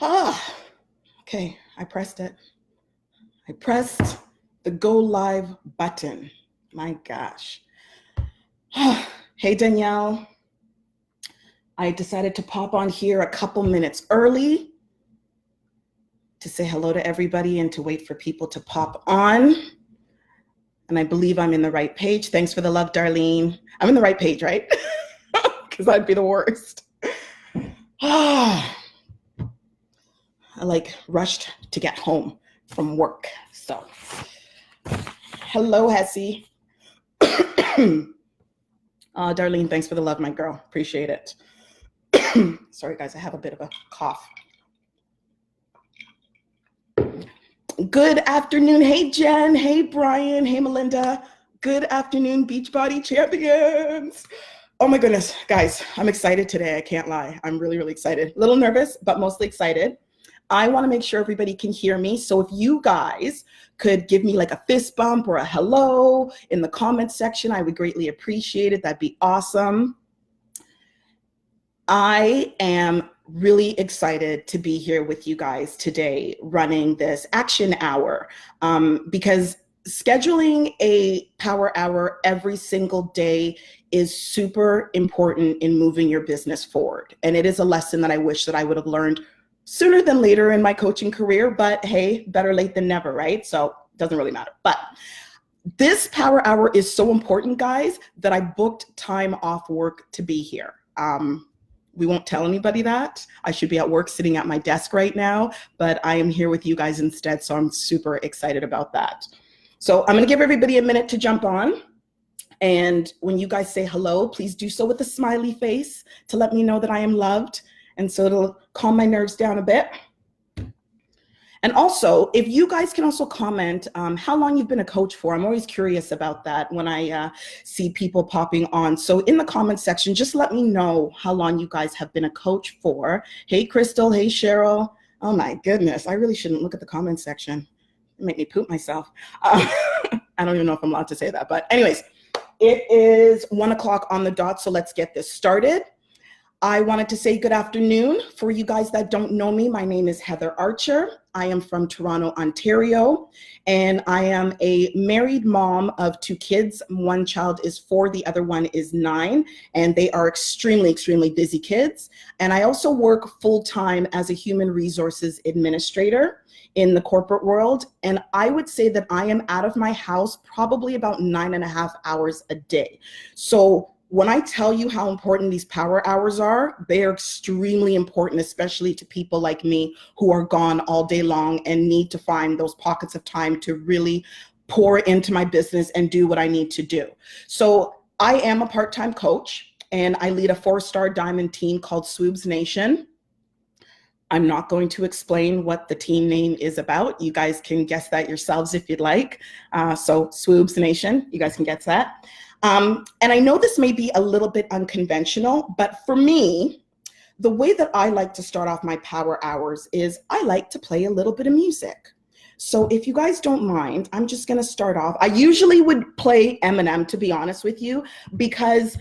Ah, okay, I pressed it. I pressed the go live button. My gosh. Hey, Danielle. I decided to pop on here a couple minutes early to say hello to everybody and to wait for people to pop on. And I believe I'm in the right page. Thanks for the love, Darlene. I'm in the right page, right? Because I'd be the worst. I rushed to get home from work. So, hello, Hessie. Darlene, thanks for the love, my girl. Appreciate it. Sorry, guys, I have a bit of a cough. Good afternoon. Hey, Jen. Hey, Brian. Hey, Melinda. Good afternoon, Beachbody champions. Oh my goodness, guys, I'm excited today. I can't lie. I'm really, really excited. A little nervous, but mostly excited. I want to make sure everybody can hear me. So if you guys could give me like a fist bump or a hello in the comments section, I would greatly appreciate it. That'd be awesome. I am really excited to be here with you guys today running this action hour because scheduling a power hour every single day is super important in moving your business forward. And it is a lesson that I wish that I would have learned sooner than later in my coaching career, but hey, better late than never, right? So it doesn't really matter. But this power hour is so important, guys, that I booked time off work to be here. We won't tell anybody that. I should be at work sitting at my desk right now, but I am here with you guys instead, so I'm super excited about that. So I'm gonna give everybody a minute to jump on. And when you guys say hello, please do so with a smiley face to let me know that I am loved. And so it'll calm my nerves down a bit. And also, if you guys can also comment how long you've been a coach for. I'm always curious about that when I see people popping on. So in the comment section, just let me know how long you guys have been a coach for. Hey, Crystal. Hey, Cheryl. Oh my goodness. I really shouldn't look at the comment section. It make me poop myself. I don't even know if I'm allowed to say that. But anyways, it is 1 o'clock on the dot. So let's get this started. I wanted to say good afternoon. For you guys that don't know me, my name is Heather Archer. I am from Toronto, Ontario, and I am a married mom of 2 kids. One child is 4, the other one is 9, and they are extremely, extremely busy kids. And I also work full-time as a human resources administrator in the corporate world. And I would say that I am out of my house probably about 9.5 hours a day. So when I tell you how important these power hours are, they are extremely important, especially to people like me who are gone all day long and need to find those pockets of time to really pour into my business and do what I need to do. So I am a part-time coach and I lead a 4-star diamond team called Swoobs Nation. I'm not going to explain what the team name is about. You guys can guess that yourselves if you'd like. So Swoobs Nation, you guys can guess that. And I know this may be a little bit unconventional, but for me, the way that I like to start off my power hours is I like to play a little bit of music. So if you guys don't mind, I'm just going to start off. I usually would play Eminem, to be honest with you, because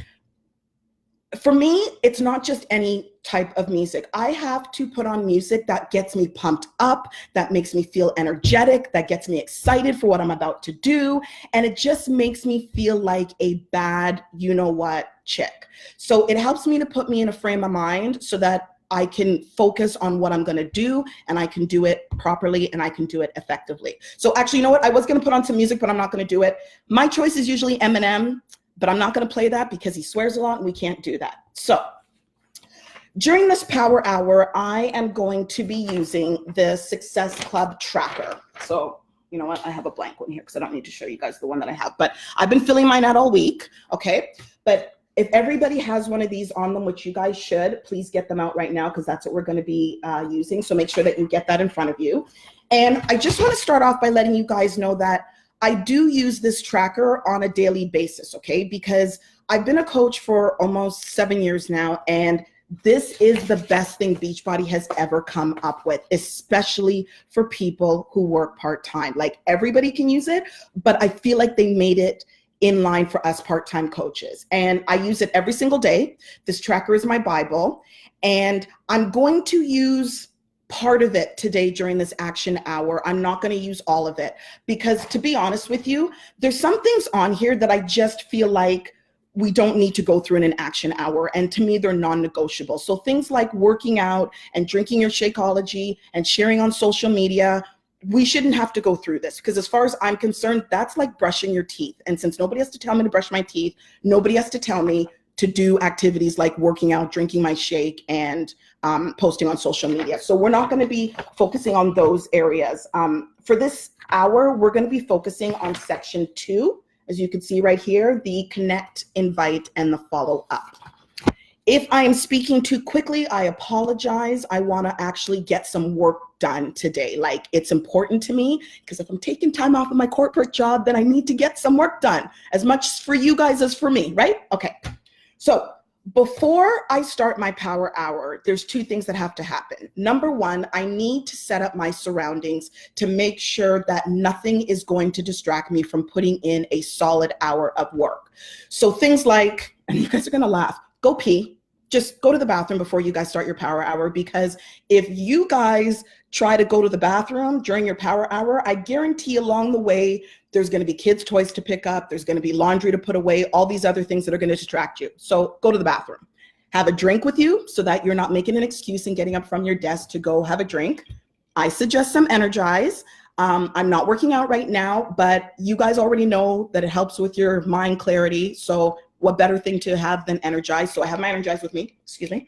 for me, it's not just any type of music. I have to put on music that gets me pumped up, that makes me feel energetic, that gets me excited for what I'm about to do. And it just makes me feel like a bad, you know what, chick. So it helps me to put me in a frame of mind so that I can focus on what I'm going to do and I can do it properly and I can do it effectively. So actually, you know what? I was going to put on some music, but I'm not going to do it. My choice is usually Eminem, but I'm not going to play that because he swears a lot and we can't do that. So during this power hour, I am going to be using the Success Club tracker. So you know what? I have a blank one here because I don't need to show you guys the one that I have, but I've been filling mine out all week. Okay. But if everybody has one of these on them, which you guys should, please get them out right now because that's what we're going to be using. So make sure that you get that in front of you. And I just want to start off by letting you guys know that I do use this tracker on a daily basis, okay? Because I've been a coach for almost 7 years now, and this is the best thing Beachbody has ever come up with, especially for people who work part-time. Like everybody can use it, but I feel like they made it in line for us part-time coaches. And I use it every single day. This tracker is my Bible, and I'm going to use part of it today during this action hour. I'm not going to use all of it because, to be honest with you, there's some things on here that I just feel like we don't need to go through in an action hour. And to me, they're non-negotiable. So things like working out and drinking your Shakeology and sharing on social media, we shouldn't have to go through this, because as far as I'm concerned, that's like brushing your teeth. And since nobody has to tell me to brush my teeth, nobody has to tell me to do activities like working out, drinking my shake, and posting on social media. So we're not going to be focusing on those areas. For this hour, we're going to be focusing on section 2. As you can see right here, the connect, invite, and the follow up. If I am speaking too quickly, I apologize. I want to actually get some work done today. Like, it's important to me, because if I'm taking time off of my corporate job, then I need to get some work done, as much for you guys as for me, right? Okay. So before I start my power hour, there's 2 things that have to happen. Number 1, I need to set up my surroundings to make sure that nothing is going to distract me from putting in a solid hour of work. So things like, and you guys are going to laugh, go pee. Just go to the bathroom before you guys start your power hour, because if you guys try to go to the bathroom during your power hour, I guarantee along the way, there's going to be kids' toys to pick up. There's going to be laundry to put away, all these other things that are going to distract you. So go to the bathroom. Have a drink with you so that you're not making an excuse and getting up from your desk to go have a drink. I suggest some Energize. I'm not working out right now, but you guys already know that it helps with your mind clarity. So what better thing to have than Energize? So I have my Energize with me. Excuse me.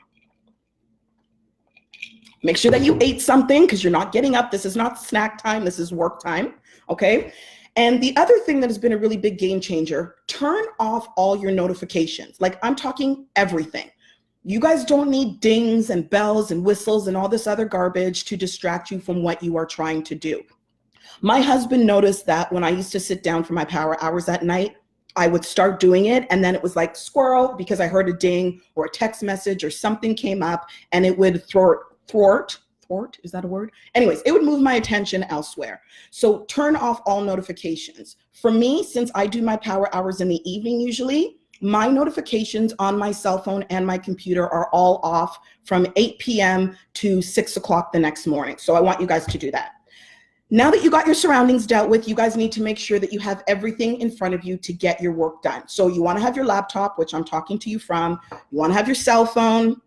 Make sure that you ate something, because you're not getting up. This is not snack time. This is work time. Okay. And the other thing that has been a really big game changer, turn off all your notifications. Like, I'm talking everything. You guys don't need dings and bells and whistles and all this other garbage to distract you from what you are trying to do. My husband noticed that when I used to sit down for my power hours at night, I would start doing it, and then it was like squirrel, because I heard a ding or a text message or something came up, and it would thwart, is that a word? Anyways, it would move my attention elsewhere. So turn off all notifications. For me, since I do my power hours in the evening usually, my notifications on my cell phone and my computer are all off from 8 p.m. to 6 o'clock the next morning. So I want you guys to do that. Now that you got your surroundings dealt with, you guys need to make sure that you have everything in front of you to get your work done. So you want to have your laptop, which I'm talking to you from. You want to have your cell phone.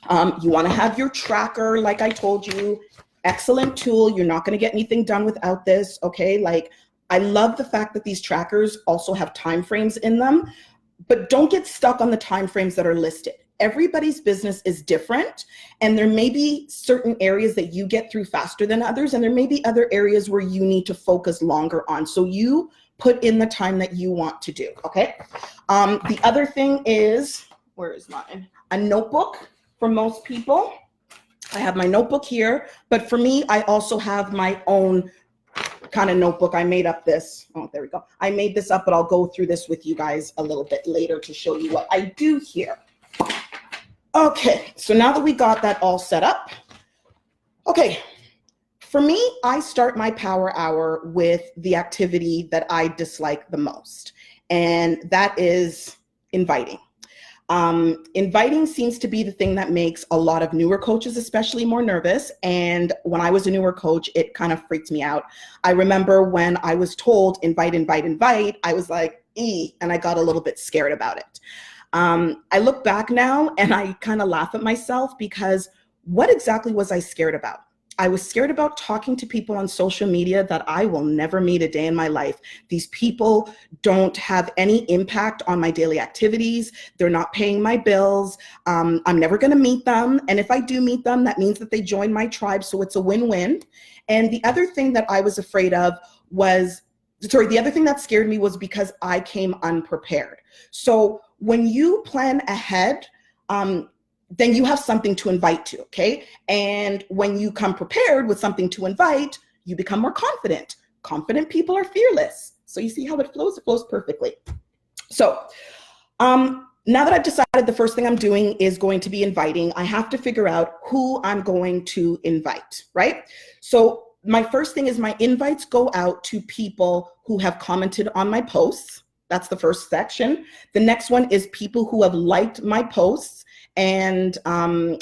You want to have your tracker, like I told you. Excellent tool. You're not going to get anything done without this, okay? Like, I love the fact that these trackers also have time frames in them, but don't get stuck on the time frames that are listed. Everybody's business is different, and there may be certain areas that you get through faster than others, and there may be other areas where you need to focus longer on. So you put in the time that you want to do, okay? The other thing is, where is mine? A notebook for most people. I have my notebook here, but for me, I also have my own kind of notebook. I made up this. Oh, there we go. I made this up, but I'll go through this with you guys a little bit later to show you what I do here. Okay, so now that we got that all set up, okay, for me, I start my power hour with the activity that I dislike the most, and that is inviting. Inviting seems to be the thing that makes a lot of newer coaches especially more nervous. And when I was a newer coach, it kind of freaked me out. I remember when I was told invite, invite, invite, I was like, and I got a little bit scared about it. I look back now and I kind of laugh at myself, because what exactly was I scared about? I was scared about talking to people on social media that I will never meet a day in my life. These people don't have any impact on my daily activities. They're not paying my bills. I'm never going to meet them. And if I do meet them, that means that they join my tribe. So it's a win-win. And the other thing that I was afraid of was, the other thing that scared me was because I came unprepared. So when you plan ahead, then you have something to invite to, okay? And when you come prepared with something to invite, you become more confident. Confident people are fearless. So you see how it flows perfectly. So now that I've decided the first thing I'm doing is going to be inviting, I have to figure out who I'm going to invite, right? So my first thing is my invites go out to people who have commented on my posts. That's the first section. The next one is people who have liked my posts. and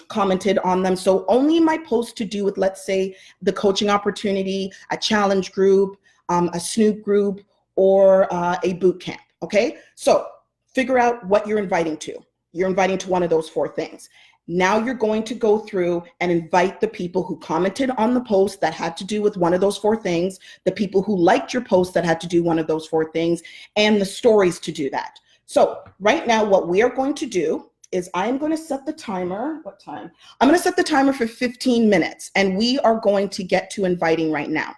commented on them. So only my posts to do with, let's say, the coaching opportunity, a challenge group, a Snoop group, or a boot camp. Okay, so figure out what you're inviting to. You're inviting to one of those four things. Now you're going to go through and invite the people who commented on the post that had to do with one of those four things, the people who liked your post that had to do one of those four things, and the stories to do that. So right now, what we are going to do is I'm going to set the timer. What time? I'm going to set the timer for 15 minutes, and we are going to get to inviting right now.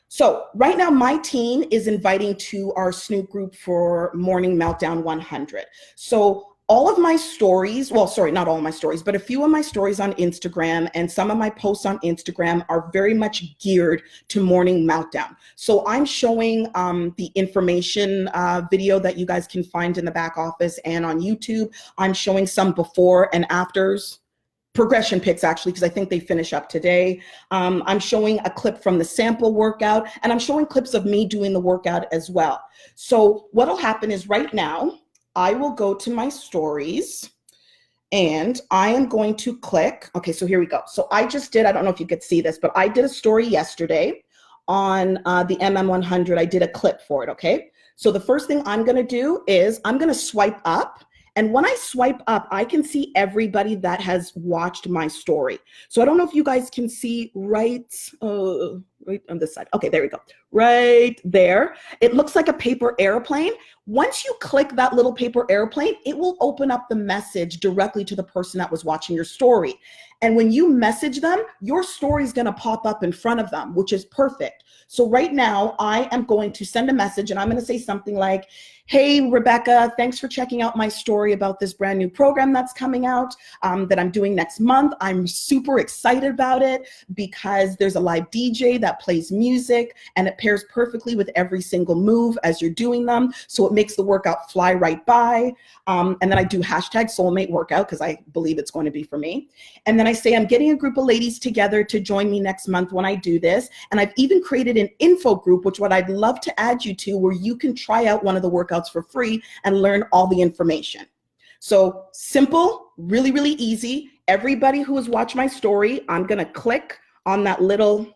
So right now, my team is inviting to our Snoop group for Morning Meltdown 100. So all of my stories, well, sorry, not all of my stories, but a few of my stories on Instagram and some of my posts on Instagram are very much geared to Morning Meltdown. So I'm showing the information video that you guys can find in the back office and on YouTube. I'm showing some before and afters. Progression pics, actually, because I think they finish up today. I'm showing a clip from the sample workout, and I'm showing clips of me doing the workout as well. So what'll happen is right now, I will go to my stories, and I am going to click. Okay, so here we go. So I just did, I don't know if you could see this, but I did a story yesterday on the MM100. I did a clip for it, okay? So the first thing I'm gonna do is I'm gonna swipe up. And when I swipe up, I can see everybody that has watched my story. So I don't know if you guys can see right on this side. Okay, there we go. Right there. It looks like a paper airplane. Once you click that little paper airplane, it will open up the message directly to the person that was watching your story. And when you message them, your story is going to pop up in front of them, which is perfect. So right now, I am going to send a message, and I'm going to say something like, hey, Rebecca, thanks for checking out my story about this brand new program that's coming out that I'm doing next month. I'm super excited about it because there's a live DJ that plays music, and it pairs perfectly with every single move as you're doing them. So it makes the workout fly right by. And then I do hashtag soulmate workout because I believe it's going to be for me. And then I say, I'm getting a group of ladies together to join me next month when I do this. And I've even created an info group, which what I'd love to add you to, where you can try out one of the workouts for free and learn all the information. So simple, really, really easy. Everybody who has watched my story, I'm going to click on that little,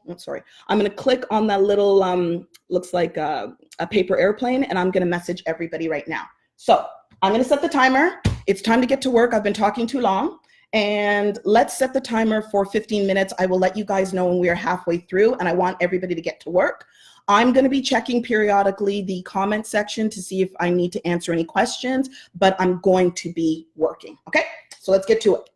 I'm going to click on that little, looks like a paper airplane, and I'm going to message everybody right now. So I'm going to set the timer. It's time to get to work. I've been talking too long. And let's set the timer for 15 minutes. I will let you guys know when we are halfway through, and I want everybody to get to work. I'm going to be checking periodically the comment section to see if I need to answer any questions, but I'm going to be working. Okay, so let's get to it.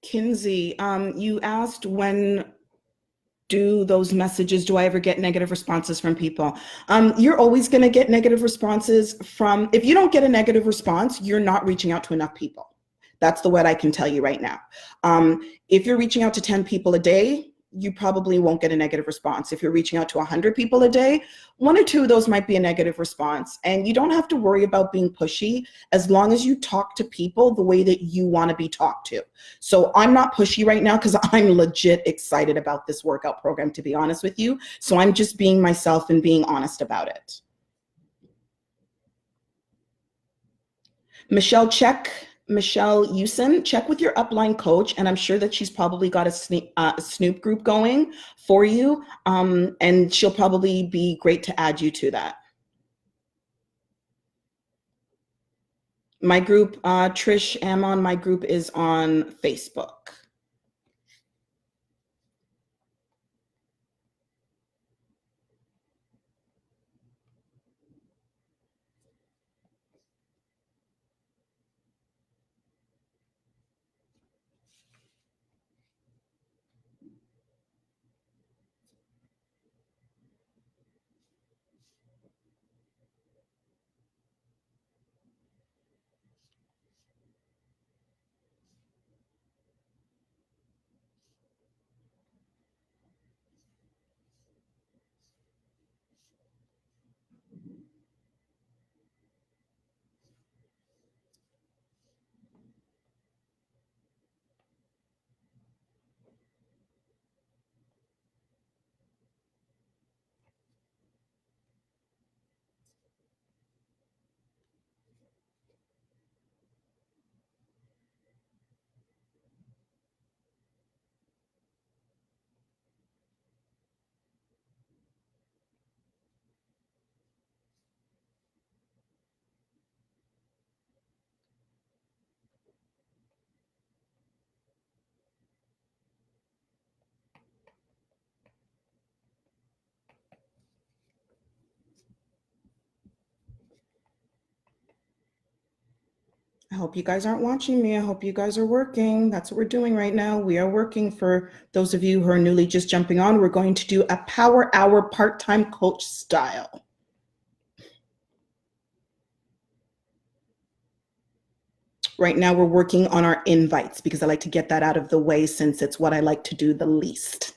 Kinsey, you asked when do those messages, do I ever get negative responses from people? You're always going to get negative responses from, if you don't get a negative response, you're not reaching out to enough people. That's the what I can tell you right now. If you're reaching out to 10 people a day, you probably won't get a negative response. If you're reaching out to 100 people a day, one or two of those might be a negative response. And you don't have to worry about being pushy as long as you talk to people the way that you want to be talked to. So I'm not pushy right now because I'm legit excited about this workout program, to be honest with you. So I'm just being myself and being honest about it. Michelle, Michelle Usen, check with your upline coach, and I'm sure that she's probably got a Snoop group going for you, and she'll probably be great to add you to that. My group, Trish Ammon, my group is on Facebook. I hope you guys aren't watching me. I hope you guys are working. That's what we're doing right now. We are working. For those of you who are newly just jumping on, we're going to do a power hour part-time coach style. Right now, we're working on our invites because I like to get that out of the way since it's what I like to do the least.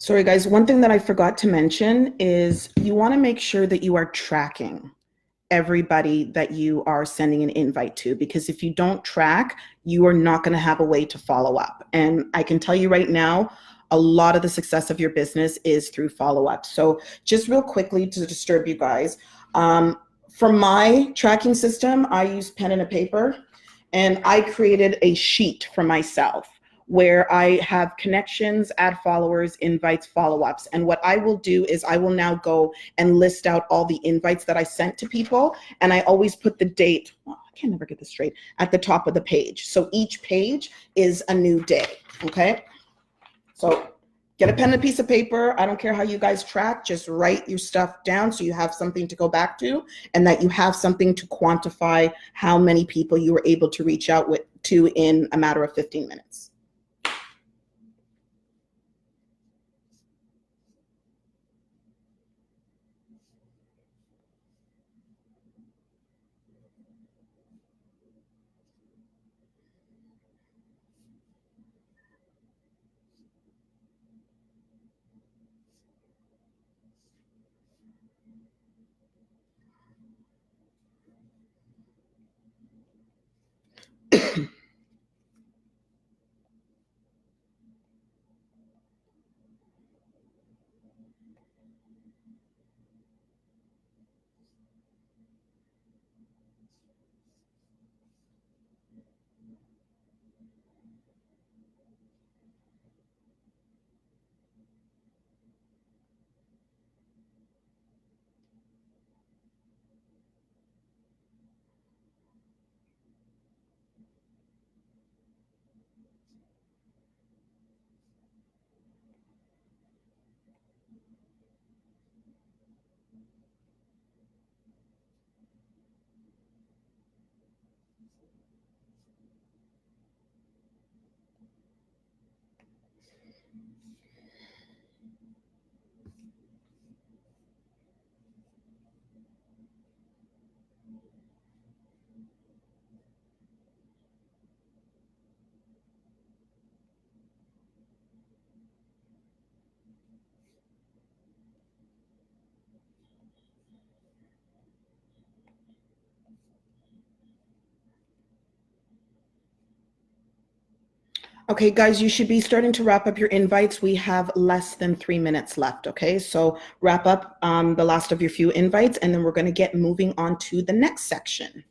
Sorry, guys. One thing that I forgot to mention is you want to make sure that you are tracking everybody that you are sending an invite to, because if you don't track, you are not going to have a way to follow up. And I can tell you right now, a lot of the success of your business is through follow up. So just real quickly to disturb you guys, for my tracking system, I use pen and a paper, and I created a sheet for myself where I have connections, add followers, invites, follow-ups. And what I will do is I will now go and list out all the invites that I sent to people. And I always put the date, well, I can never get this straight, at the top of the page. So each page is a new day, okay? So get a pen and a piece of paper. I don't care how you guys track, just write your stuff down so you have something to go back to, and that you have something to quantify how many people you were able to reach out to in a matter of 15 minutes. Okay, guys, you should be starting to wrap up your invites. We have less than 3 minutes left, okay? So wrap up the last of your few invites, and then we're going to get moving on to the next section.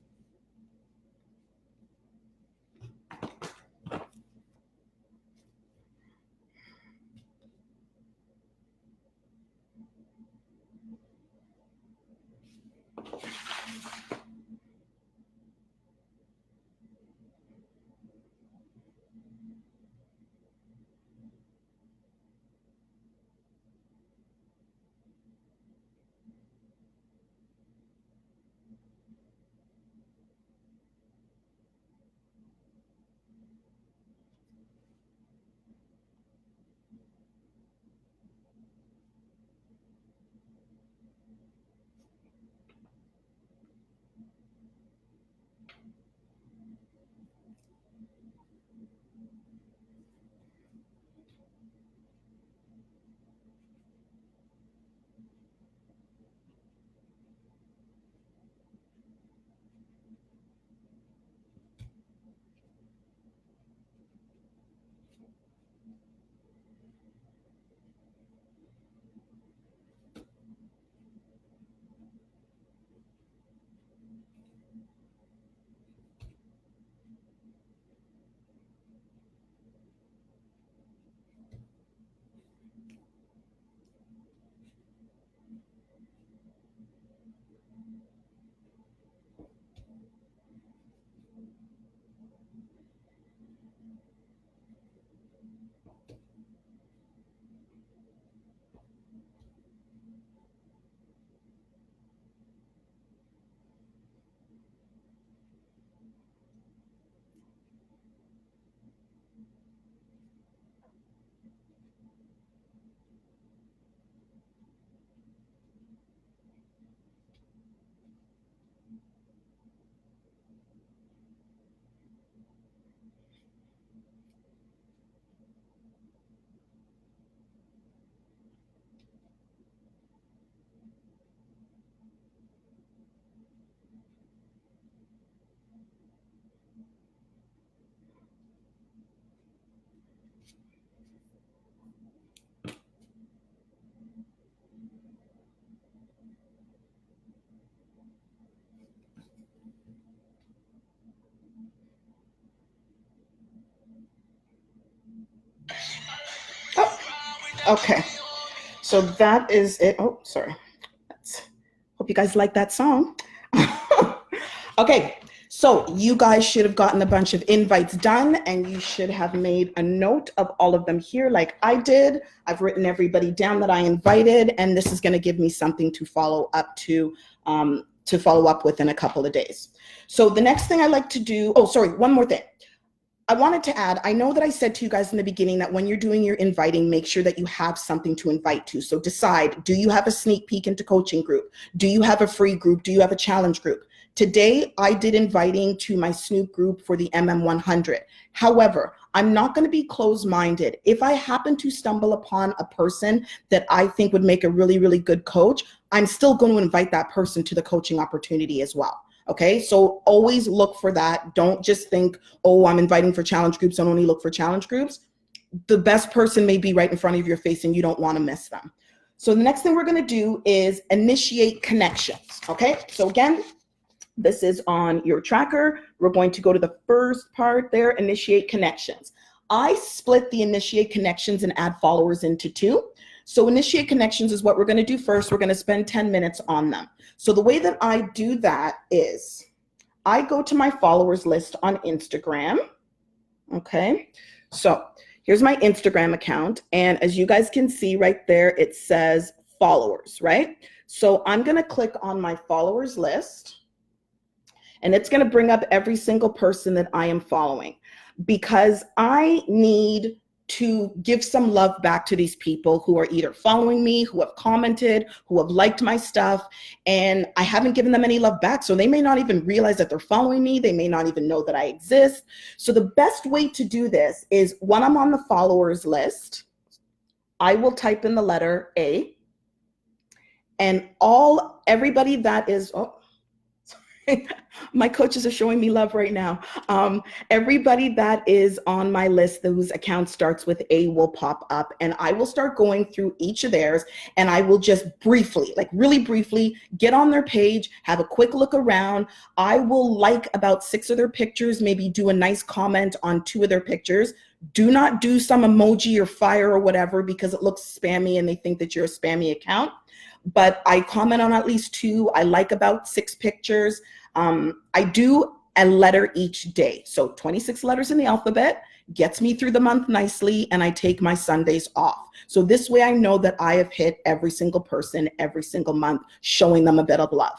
Okay, so that is it. Oh, sorry. Hope you guys like that song. Okay, so you guys should have gotten a bunch of invites done, and you should have made a note of all of them here like I did. I've written everybody down that I invited, and this is going to give me something to follow up with in a couple of days. So the next thing I like to do, oh, sorry, one more thing. I wanted to add, I know that I said to you guys in the beginning that when you're doing your inviting, make sure that you have something to invite to. So decide, do you have a sneak peek into coaching group? Do you have a free group? Do you have a challenge group? Today, I did inviting to my Snoop group for the MM100. However, I'm not going to be closed-minded. If I happen to stumble upon a person that I think would make a really, really good coach, I'm still going to invite that person to the coaching opportunity as well. Okay, so always look for that. Don't just think, oh, I'm inviting for challenge groups. Don't only look for challenge groups. The best person may be right in front of your face and you don't want to miss them. So the next thing we're going to do is initiate connections. Okay, so again, this is on your tracker. We're going to go to the first part there, initiate connections. I split the initiate connections and add followers into two. So initiate connections is what we're going to do first. We're going to spend 10 minutes on them. So the way that I do that is I go to my followers list on Instagram. Okay, so here's my Instagram account. And as you guys can see right there, it says followers, right? So I'm going to click on my followers list. And it's going to bring up every single person that I am following, because I need to give some love back to these people who are either following me, who have commented, who have liked my stuff, and I haven't given them any love back. So they may not even realize that they're following me. They may not even know that I exist. So the best way to do this is when I'm on the followers list, I will type in the letter A, and everybody that is, my coaches are showing me love right now. Everybody that is on my list whose account starts with A will pop up, and I will start going through each of theirs, and I will just briefly, like really briefly, get on their page, have a quick look around. I will like about 6 of their pictures, maybe do a nice comment on 2 of their pictures. Do not do some emoji or fire or whatever, because it looks spammy and they think that you're a spammy account. But I comment on at least 2. I like about 6 pictures. I do a letter each day. So 26 letters in the alphabet gets me through the month nicely, and I take my Sundays off. So this way I know that I have hit every single person every single month, showing them a bit of love.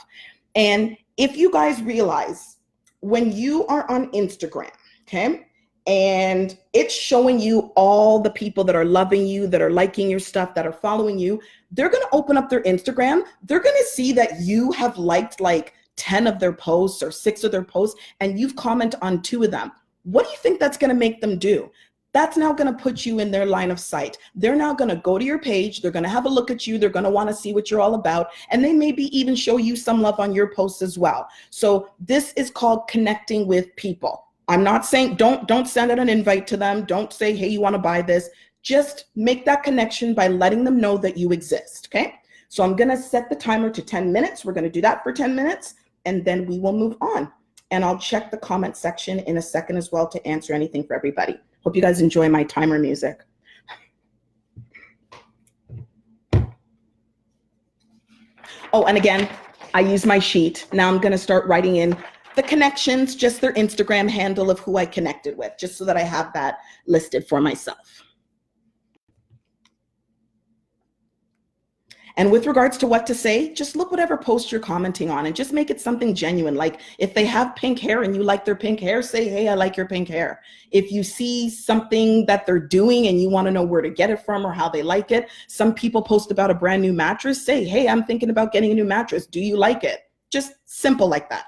And if you guys realize, when you are on Instagram, okay, and it's showing you all the people that are loving you, that are liking your stuff, that are following you, they're going to open up their Instagram. They're going to see that you have liked like 10 of their posts or 6 of their posts, and you've commented on 2 of them. What do you think that's going to make them do? That's now going to put you in their line of sight. They're now going to go to your page. They're going to have a look at you. They're going to want to see what you're all about. And they maybe even show you some love on your posts as well. So this is called connecting with people. I'm not saying don't send out an invite to them. Don't say, hey, you want to buy this. Just make that connection by letting them know that you exist. Okay. So I'm going to set the timer to 10 minutes. We're going to do that for 10 minutes. And then we will move on. And I'll check the comment section in a second as well to answer anything for everybody. Hope you guys enjoy my timer music. Oh, and again, I use my sheet. Now I'm going to start writing in the connections, just their Instagram handle of who I connected with, just so that I have that listed for myself. And with regards to what to say, just look whatever post you're commenting on and just make it something genuine. Like if they have pink hair and you like their pink hair, say, hey, I like your pink hair. If you see something that they're doing and you want to know where to get it from or how they like it, some people post about a brand new mattress, say, hey, I'm thinking about getting a new mattress. Do you like it? Just simple like that.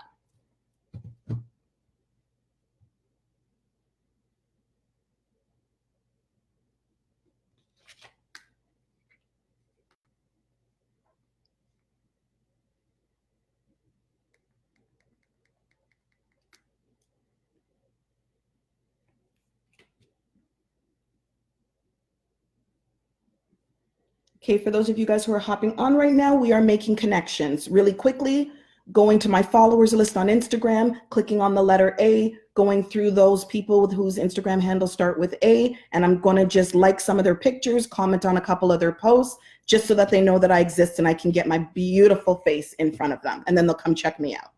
Okay, for those of you guys who are hopping on right now, we are making connections really quickly, going to my followers list on Instagram, clicking on the letter A, going through those people with whose Instagram handles start with A, and I'm going to just like some of their pictures, comment on a couple of their posts, just so that they know that I exist and I can get my beautiful face in front of them. And then they'll come check me out.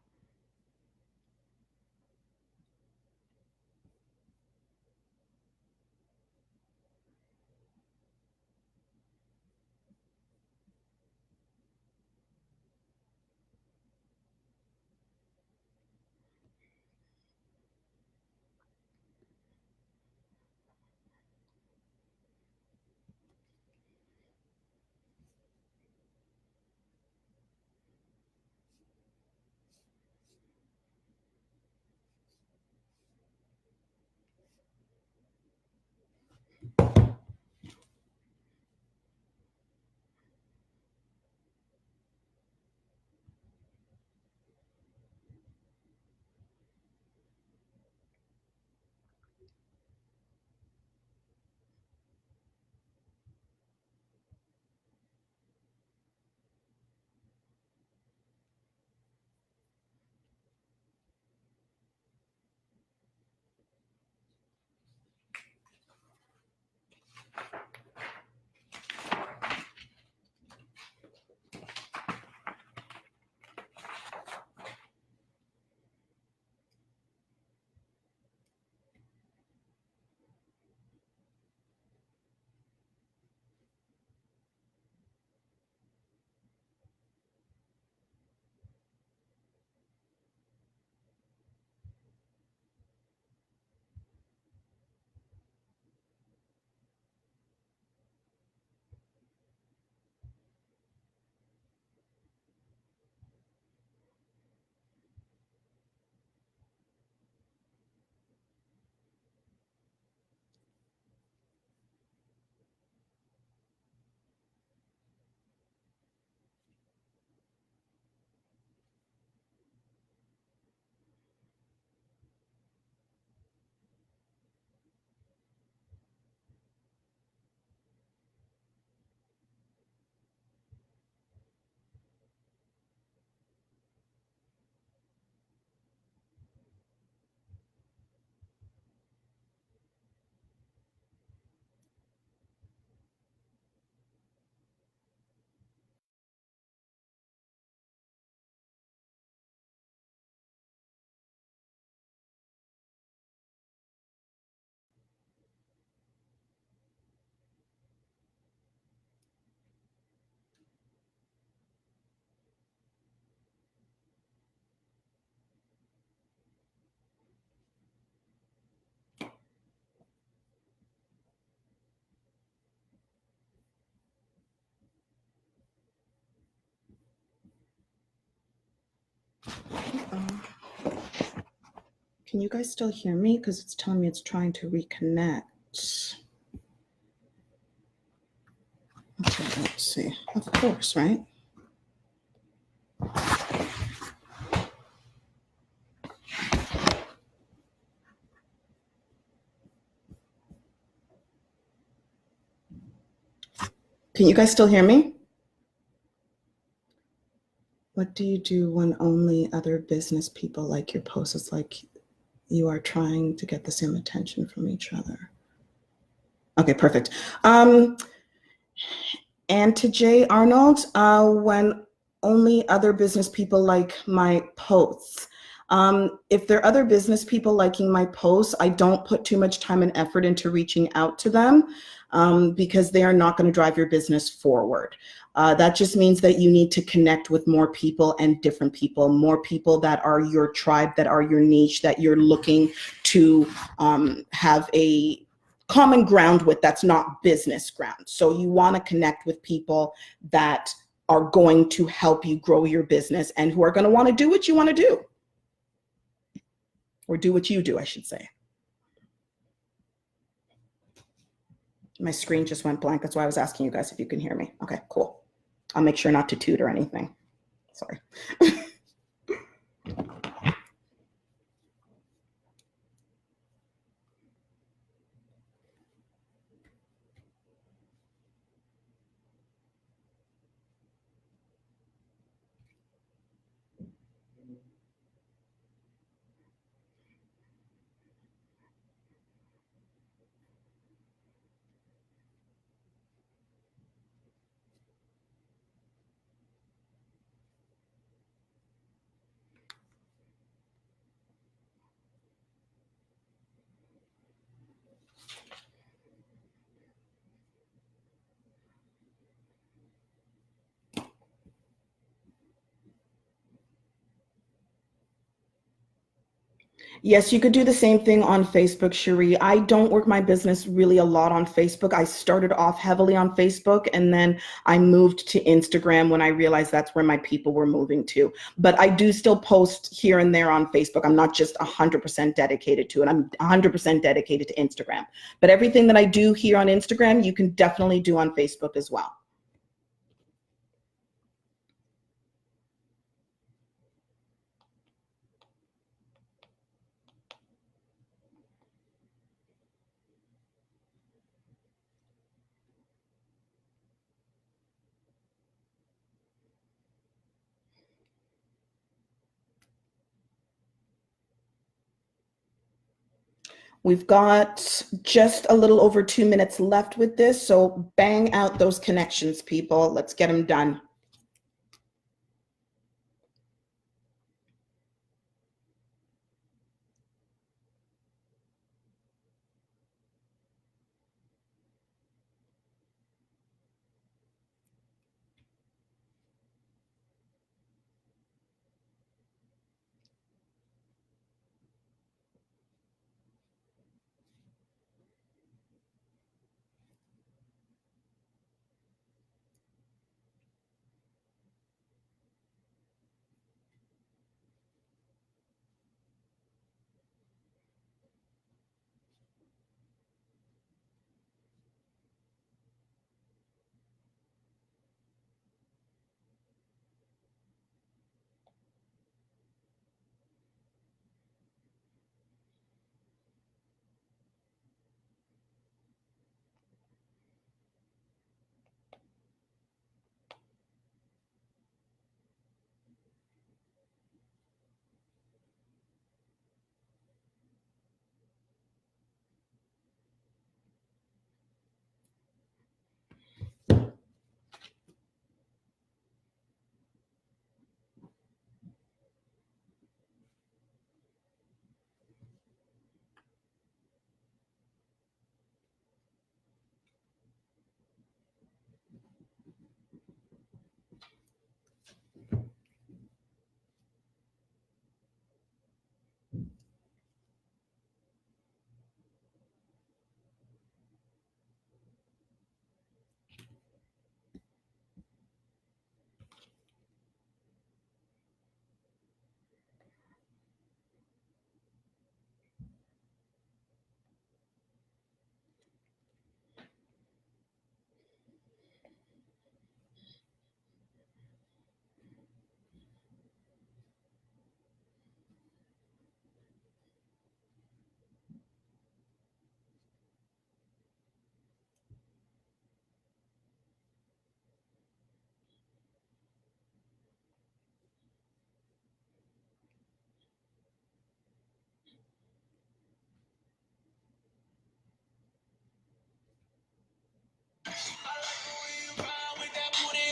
Can you guys still hear me? Because it's telling me it's trying to reconnect. Okay, let's see. Of course, right? Can you guys still hear me? What do you do when only other business people like your posts? It's like you are trying to get the same attention from each other. Okay, perfect. And to Jay Arnold, when only other business people like my posts. If there are other business people liking my posts, I don't put too much time and effort into reaching out to them because they are not going to drive your business forward. That just means that you need to connect with more people and different people, more people that are your tribe, that are your niche, that you're looking to have a common ground with, that's not business ground. So you want to connect with people that are going to help you grow your business and who are going to want to do what you want to do. Or do what you do, I should say. My screen just went blank. That's why I was asking you guys if you can hear me. Okay, cool. I'll make sure not to toot or anything. Sorry. Yes, you could do the same thing on Facebook, Cherie. I don't work my business really a lot on Facebook. I started off heavily on Facebook and then I moved to Instagram when I realized that's where my people were moving to. But I do still post here and there on Facebook. I'm not just 100% dedicated to it. I'm 100% dedicated to Instagram. But everything that I do here on Instagram, you can definitely do on Facebook as well. We've got just a little over 2 minutes left with this, so bang out those connections, people. Let's get them done.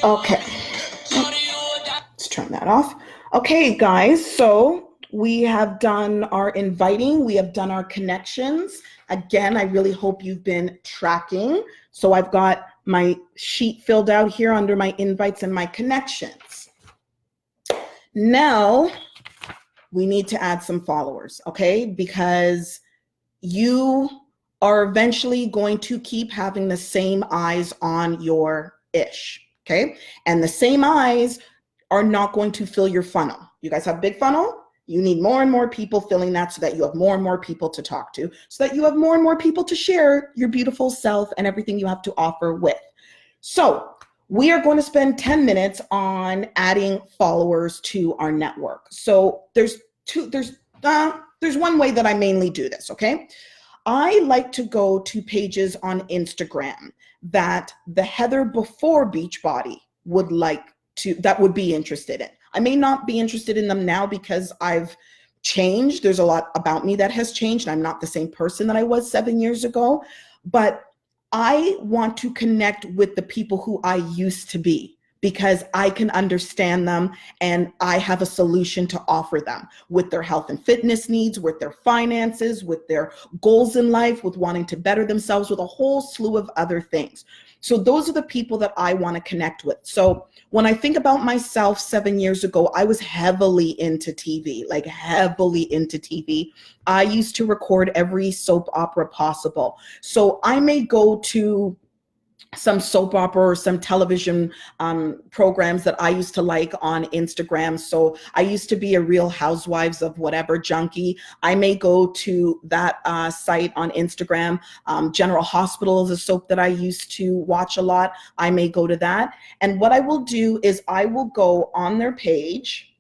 Okay, let's turn that off. Okay, guys, so we have done our inviting, we have done our connections. Again, I really hope you've been tracking. So I've got my sheet filled out here under my invites and my connections. Now we need to add some followers, okay? Because you are eventually going to keep having the same eyes on your ish, okay? And the same eyes are not going to fill your funnel. You guys have a big funnel. You need more and more people filling that so that you have more and more people to talk to, so that you have more and more people to share your beautiful self and everything you have to offer with. So we are going to spend 10 minutes on adding followers to our network. So there's one way that I mainly do this, okay? I like to go to pages on Instagram that the Heather before Beachbody would like to, that would be interested in. I may not be interested in them now because I've changed. There's a lot about me that has changed. I'm not the same person that I was 7 years ago, but I want to connect with the people who I used to be, because I can understand them and I have a solution to offer them with their health and fitness needs, with their finances, with their goals in life, with wanting to better themselves, with a whole slew of other things. So those are the people that I want to connect with. So when I think about myself 7 years ago, I was heavily into TV, like heavily into TV. I used to record every soap opera possible. So I may go to some soap opera or some television programs that I used to like on Instagram. So I used to be a Real Housewives of whatever junkie. I may go to that site on Instagram. General Hospital is a soap that I used to watch a lot. I may go to that. And what I will do is I will go on their page.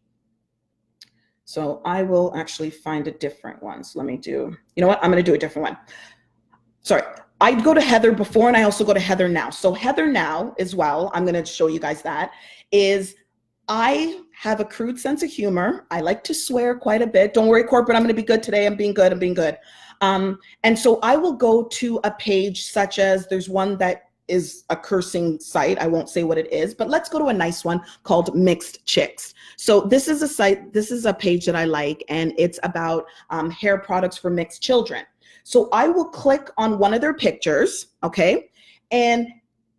So I will actually find a different one. So let me do, you know what? I'm going to do a different one. Sorry. I'd go to Heather before and I also go to Heather now. So Heather now as well, I'm going to show you guys that, is I have a crude sense of humor. I like to swear quite a bit. Don't worry, corporate, I'm going to be good today. I'm being good. I'm being good. And so I will go to a page such as, there's one that is a cursing site. I won't say what it is, but let's go to a nice one called Mixed Chicks. So this is a site, this is a page that I like, and it's about hair products for mixed children. So I will click on one of their pictures, okay? And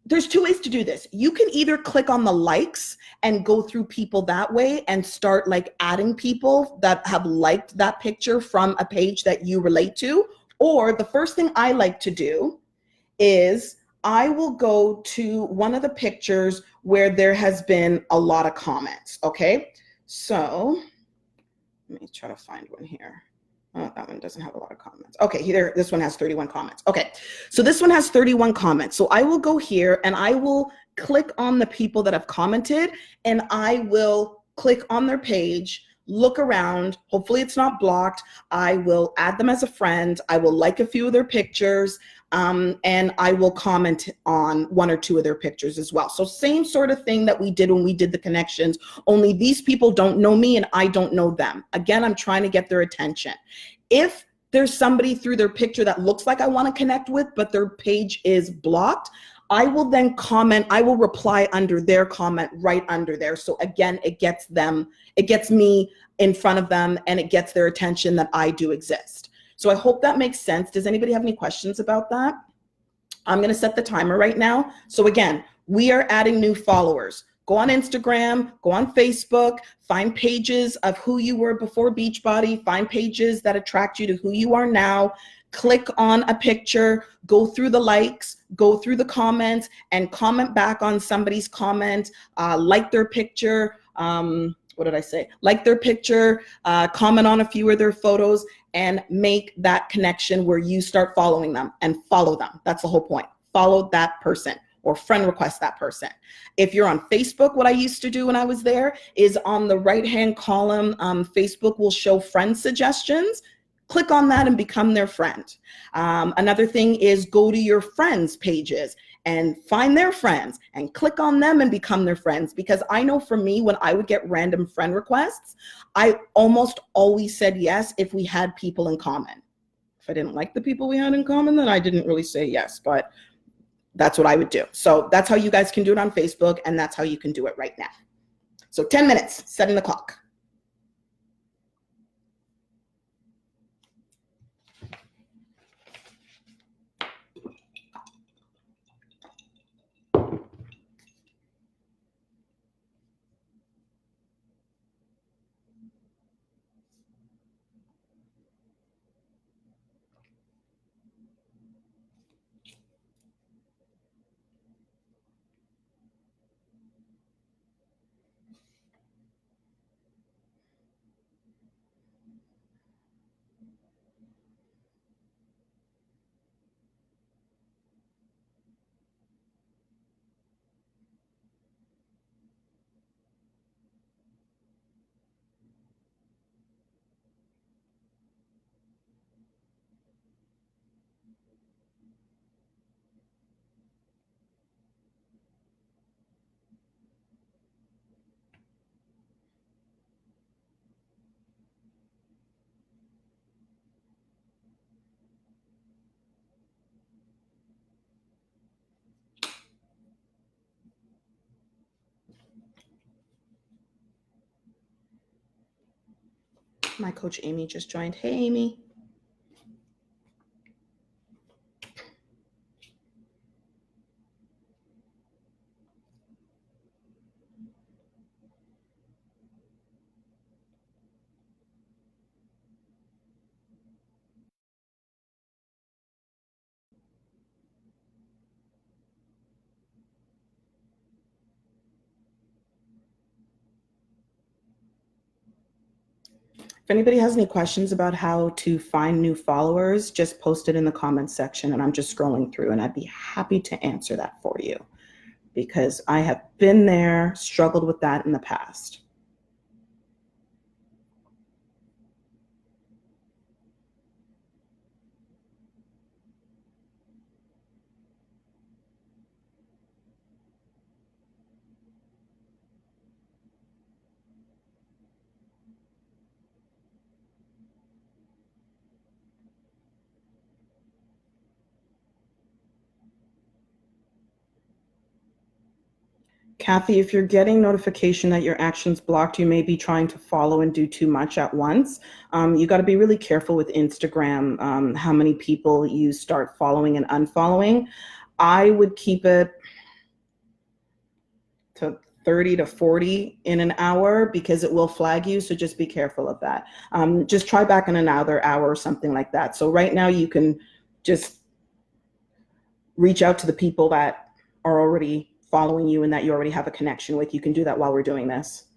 there's two ways to do this. You can either click on the likes and go through people that way and start like adding people that have liked that picture from a page that you relate to. Or the first thing I like to do is I will go to one of the pictures where there has been a lot of comments, okay? So let me try to find one here. Oh, that one doesn't have a lot of comments. Okay, here, this one has 31 comments. Okay, so this one has 31 comments. So I will go here and I will click on the people that have commented and I will click on their page, look around. Hopefully it's not blocked. I will add them as a friend. I will like a few of their pictures. And I will comment on one or two of their pictures as well. So same sort of thing that we did when we did the connections, only these people don't know me and I don't know them. Again, I'm trying to get their attention. If there's somebody through their picture that looks like I want to connect with, but their page is blocked, I will then comment, I will reply under their comment right under there. So again, it gets them, it gets me in front of them and it gets their attention that I do exist. So I hope that makes sense. Does anybody have any questions about that? I'm going to set the timer right now. So again, we are adding new followers. Go on Instagram, go on Facebook, find pages of who you were before Beachbody, find pages that attract you to who you are now. Click on a picture, go through the likes, go through the comments, and comment back on somebody's comment, like their picture, what did I say? Like their picture, comment on a few of their photos, and make that connection where you start following them and follow them. That's the whole point. Follow that person or friend request that person. If you're on Facebook, what I used to do when I was there is on the right-hand column, Facebook will show friend suggestions. Click on that and become their friend. Another thing is go to your friends' pages and find their friends and click on them and become their friends. Because I know for me, when I would get random friend requests, I almost always said yes if we had people in common. If I didn't like the people we had in common, then I didn't really say yes, but that's what I would do. So that's how you guys can do it on Facebook, and that's how you can do it right now. So 10 minutes, setting the clock. My coach Amy just joined. Hey, Amy. If anybody has any questions about how to find new followers, just post it in the comments section, and I'm just scrolling through, and I'd be happy to answer that for you because I have been there, struggled with that in the past. Kathy, if you're getting notification that your action's blocked, you may be trying to follow and do too much at once. You got to be really careful with Instagram, how many people you start following and unfollowing. I would keep it to 30 to 40 in an hour because it will flag you. So just be careful of that. Just try back in another hour or something like that. So right now you can just reach out to the people that are already following you and that you already have a connection with. You can do that while we're doing this.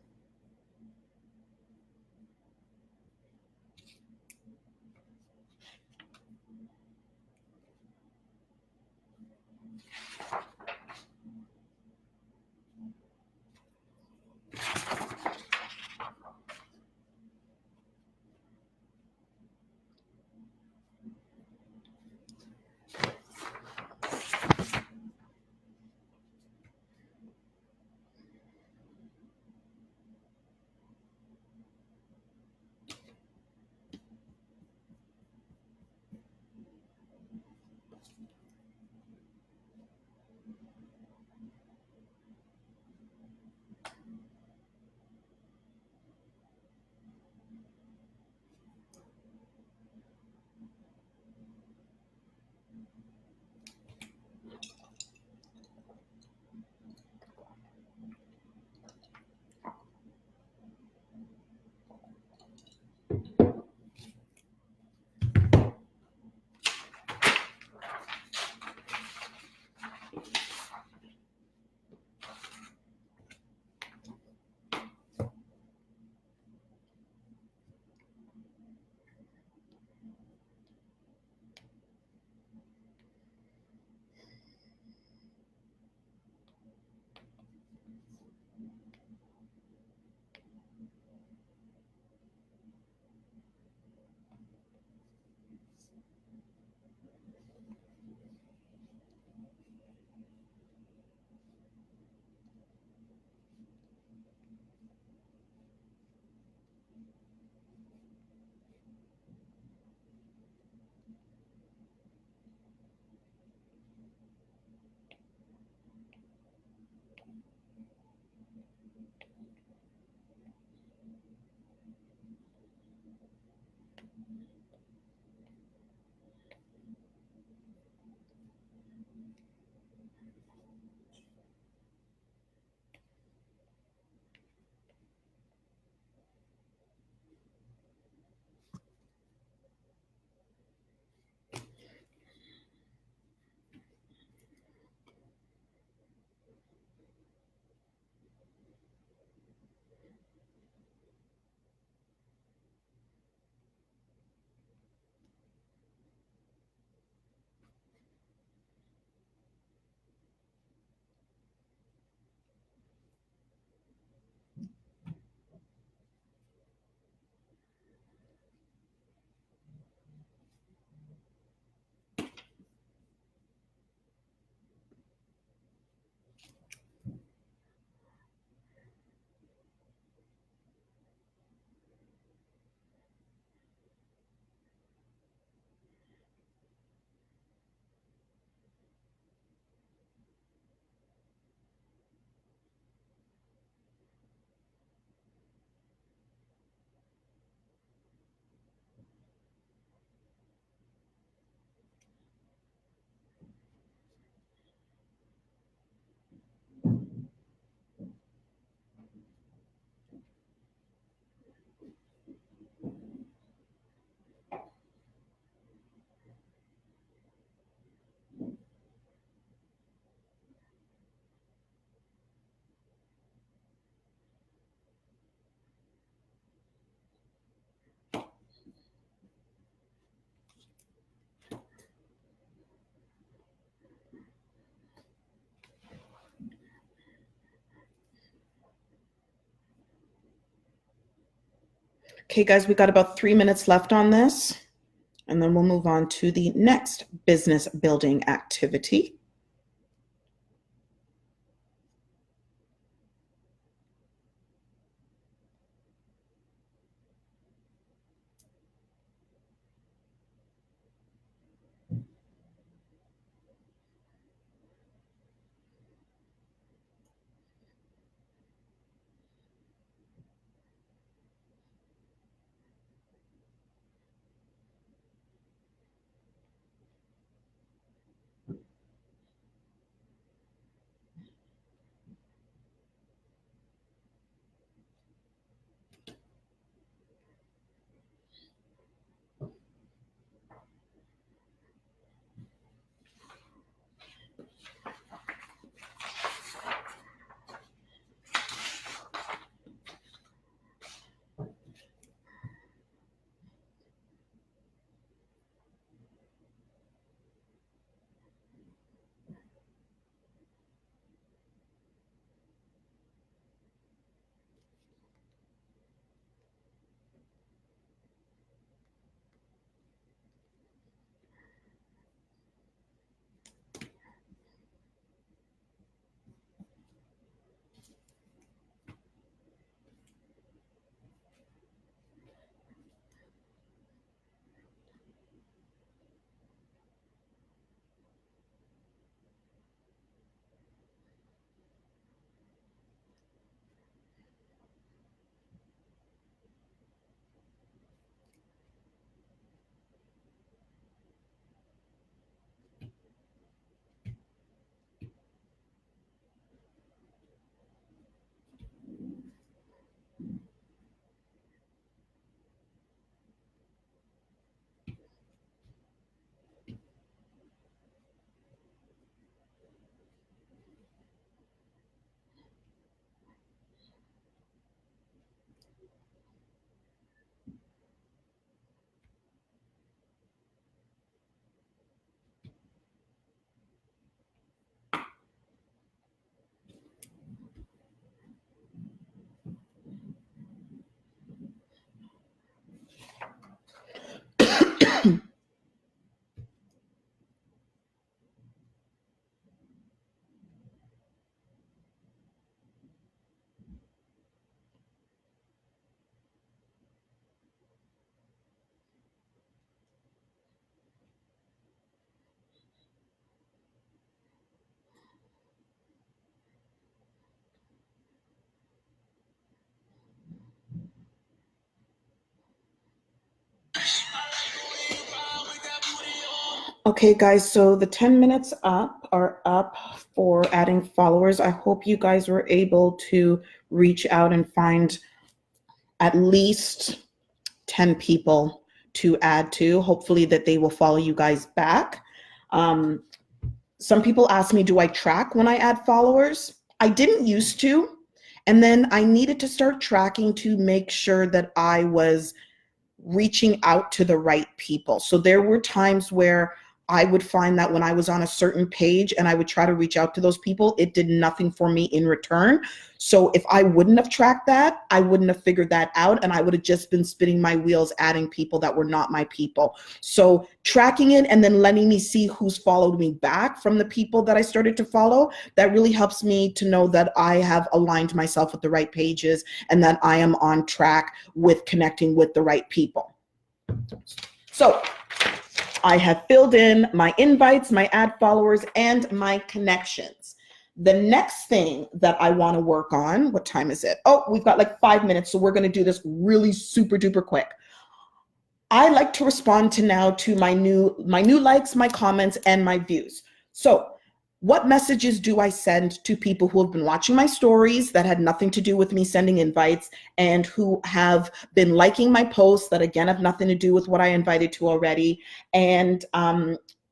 Okay, guys, we got about 3 minutes left on this, and then we'll move on to the next business building activity. Okay, guys, so the 10 minutes up are up for adding followers. I hope you guys were able to reach out and find at least 10 people to add to. Hopefully that they will follow you guys back. Some people ask me, do I track when I add followers? I didn't used to. And then I needed to start tracking to make sure that I was reaching out to the right people. So there were times where I would find that when I was on a certain page and I would try to reach out to those people, it did nothing for me in return. So if I wouldn't have tracked that, I wouldn't have figured that out, and I would have just been spinning my wheels adding people that were not my people. So tracking it and then letting me see who's followed me back from the people that I started to follow, that really helps me to know that I have aligned myself with the right pages and that I am on track with connecting with the right people. So I have filled in my invites, my add followers, and my connections. The next thing that I want to work on, what time is it? Oh, we've got like 5 minutes, so we're going to do this really super duper quick. I like to respond to now to my new likes, my comments, and my views. So what messages do I send to people who have been watching my stories that had nothing to do with me sending invites, and who have been liking my posts that again have nothing to do with what I invited to already? And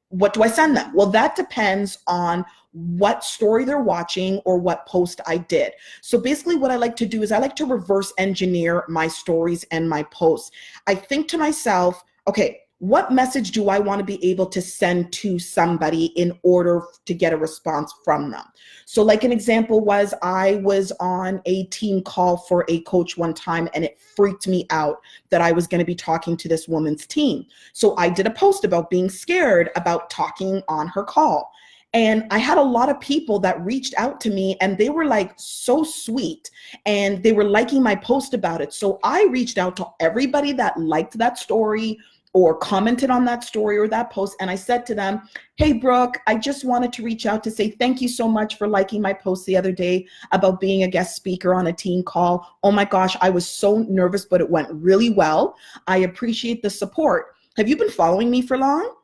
what do I send them? Well, that depends on what story they're watching or what post I did. So basically what I like to do is I like to reverse engineer my stories and my posts. I think to myself, okay, what message do I want to be able to send to somebody in order to get a response from them? So like an example was, I was on a team call for a coach one time, and it freaked me out that I was going to be talking to this woman's team. So I did a post about being scared about talking on her call. And I had a lot of people that reached out to me, and they were like so sweet, and they were liking my post about it. So I reached out to everybody that liked that story or commented on that story or that post. And I said to them, hey, Brooke, I just wanted to reach out to say thank you so much for liking my post the other day about being a guest speaker on a team call. Oh my gosh, I was so nervous, but it went really well. I appreciate the support. Have you been following me for long?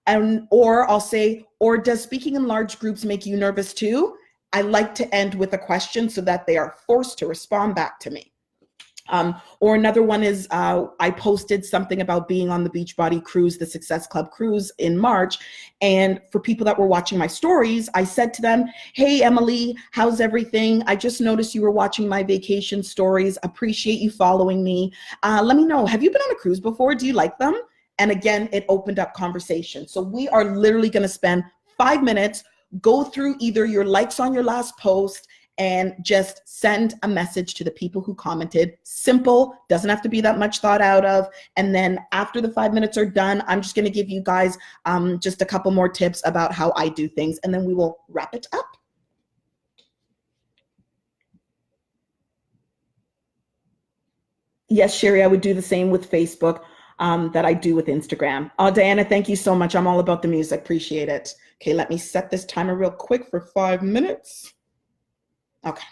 And or I'll say, or does speaking in large groups make you nervous too? I like to end with a question so that they are forced to respond back to me. Or another one is, I posted something about being on the Beachbody cruise, the Success Club cruise in March. And for people that were watching my stories, I said to them, hey, Emily, how's everything? I just noticed you were watching my vacation stories. Appreciate you following me. Let me know, have you been on a cruise before? Do you like them? And again, it opened up conversation. So we are literally going to spend 5 minutes, go through either your likes on your last post, and just send a message to the people who commented. Simple, doesn't have to be that much thought out of. And then after the 5 minutes are done, I'm just gonna give you guys just a couple more tips about how I do things, and then we will wrap it up. Yes, Sherry, I would do the same with Facebook that I do with Instagram. Oh, Diana, thank you so much. I'm all about the music, appreciate it. Okay, let me set this timer real quick for 5 minutes. Okay.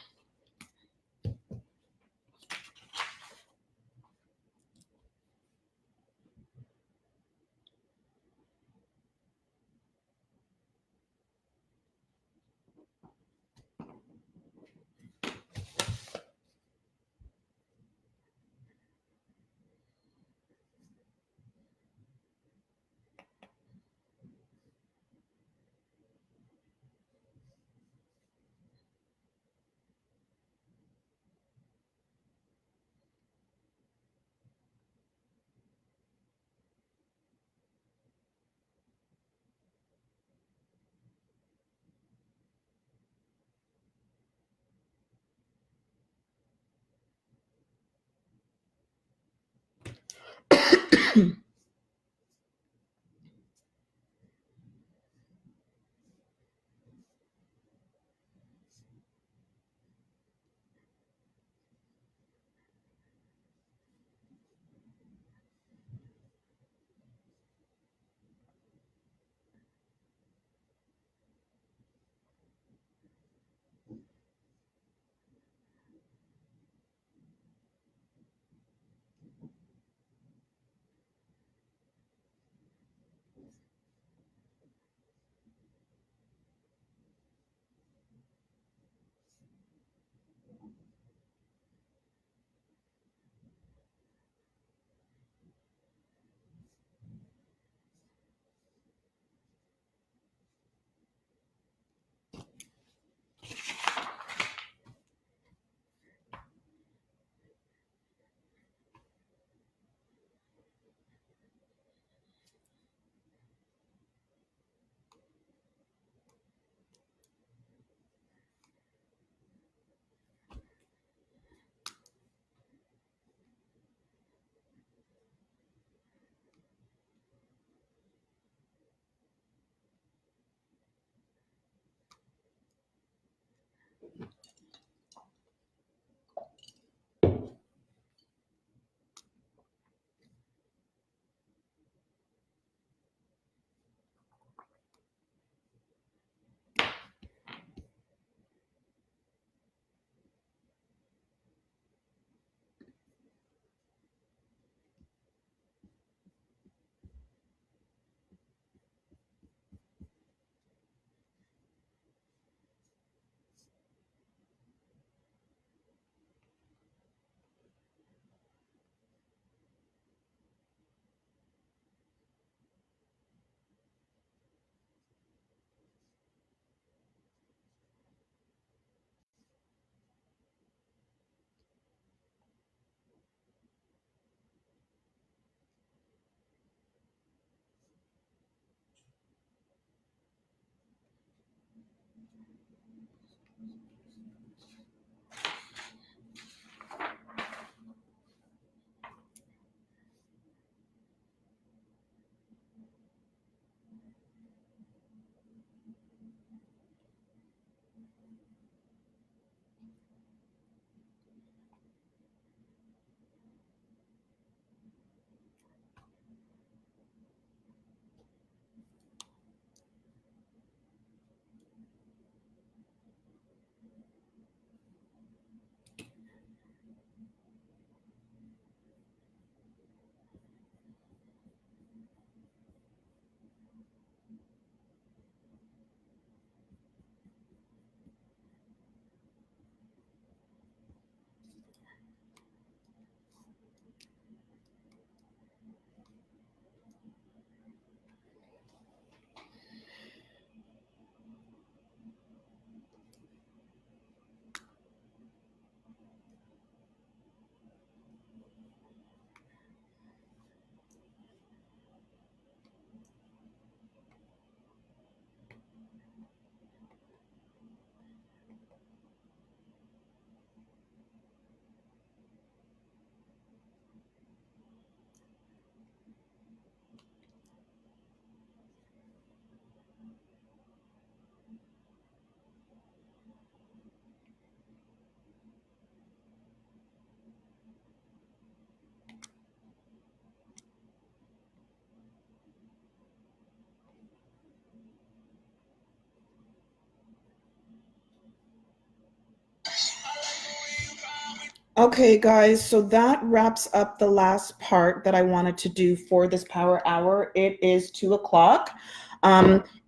Okay, guys, so that wraps up the last part that I wanted to do for this power hour. It is 2 o'clock.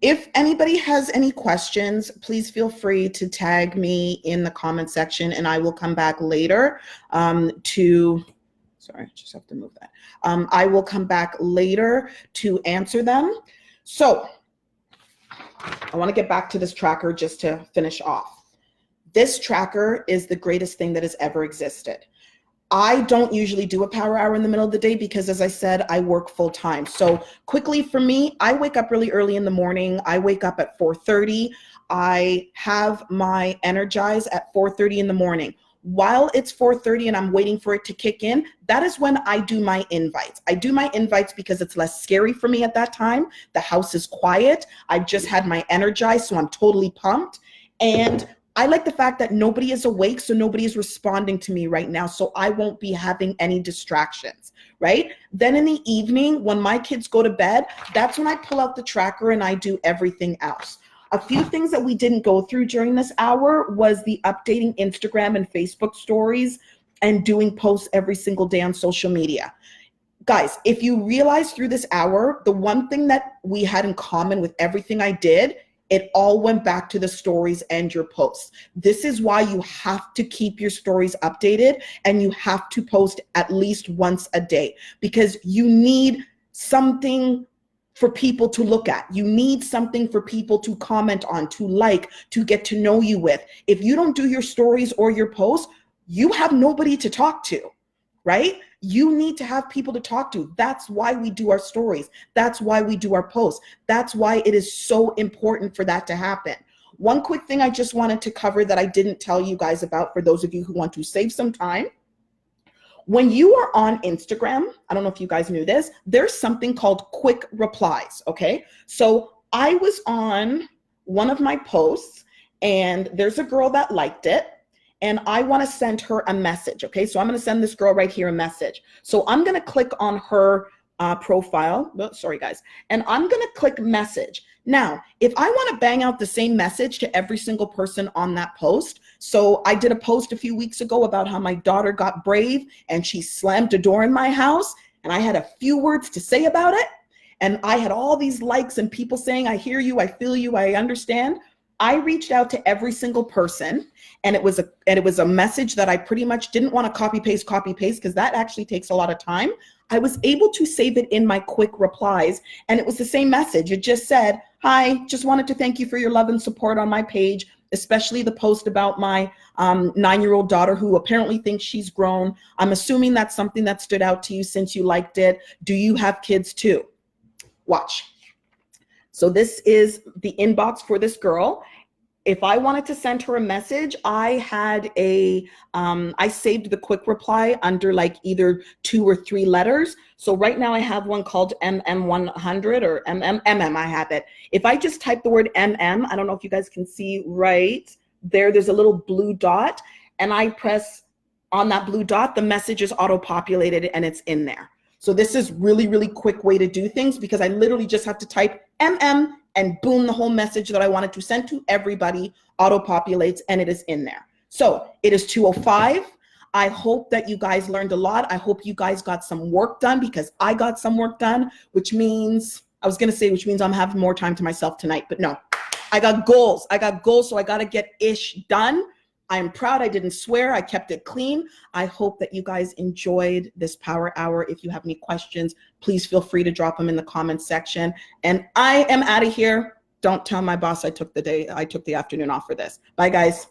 If anybody has any questions, please feel free to tag me in the comment section and I will come back later sorry, I just have to move that. I will come back later to answer them. So I want to get back to this tracker just to finish off. This tracker is the greatest thing that has ever existed. I don't usually do a power hour in the middle of the day because, as I said, I work full time. So quickly for me, I wake up really early in the morning. I wake up at 4:30. I have my Energize at 4:30 in the morning. While it's 4:30 and I'm waiting for it to kick in, that is when I do my invites. I do my invites because it's less scary for me at that time. The house is quiet. I've just had my Energize, so I'm totally pumped. And I like the fact that nobody is awake, so nobody is responding to me right now, so I won't be having any distractions, right? Then in the evening, when my kids go to bed, that's when I pull out the tracker and I do everything else. A few things that we didn't go through during this hour was the updating Instagram and Facebook stories and doing posts every single day on social media. Guys, if you realize through this hour, the one thing that we had in common with everything I did, it all went back to the stories and your posts. This is why you have to keep your stories updated and you have to post at least once a day because you need something for people to look at. You need something for people to comment on, to like, to get to know you with. If you don't do your stories or your posts, you have nobody to talk to, right? You need to have people to talk to. That's why we do our stories. That's why we do our posts. That's why it is so important for that to happen. One quick thing I just wanted to cover that I didn't tell you guys about for those of you who want to save some time. When you are on Instagram, I don't know if you guys knew this, there's something called quick replies, okay? So I was on one of my posts and there's a girl that liked it and I want to send her a message, okay? So I'm going to send this girl right here a message. So I'm going to click on her profile, sorry guys, and I'm going to click message. Now, if I want to bang out the same message to every single person on that post, so I did a post a few weeks ago about how my daughter got brave and she slammed a door in my house, and I had a few words to say about it, and I had all these likes and people saying, I hear you, I feel you, I understand. I reached out to every single person, and it was a message that I pretty much didn't want to copy paste because that actually takes a lot of time. I was able to save it in my quick replies, and it was the same message. It just said, hi, just wanted to thank you for your love and support on my page, especially the post about my 9-year-old daughter who apparently thinks she's grown. I'm assuming that's something that stood out to you since you liked it. Do you have kids too? Watch. So this is the inbox for this girl. If I wanted to send her a message, I had I saved the quick reply under like either 2 or 3 letters. So right now I have one called MM100 or MM, I have it. If I just type the word MM, I don't know if you guys can see right there, there's a little blue dot, and I press on that blue dot, the message is auto-populated and it's in there. So this is really, really quick way to do things because I literally just have to type MM and boom, the whole message that I wanted to send to everybody auto-populates and it is in there. So it is 2:05. I hope that you guys learned a lot. I hope you guys got some work done because I got some work done, which means, which means I'm having more time to myself tonight, but no, I got goals. So I got to get ish done. I'm proud I didn't swear. I kept it clean. I hope that you guys enjoyed this power hour. If you have any questions, please feel free to drop them in the comments section. And I am out of here. Don't tell my boss I took the afternoon off for this. Bye, guys.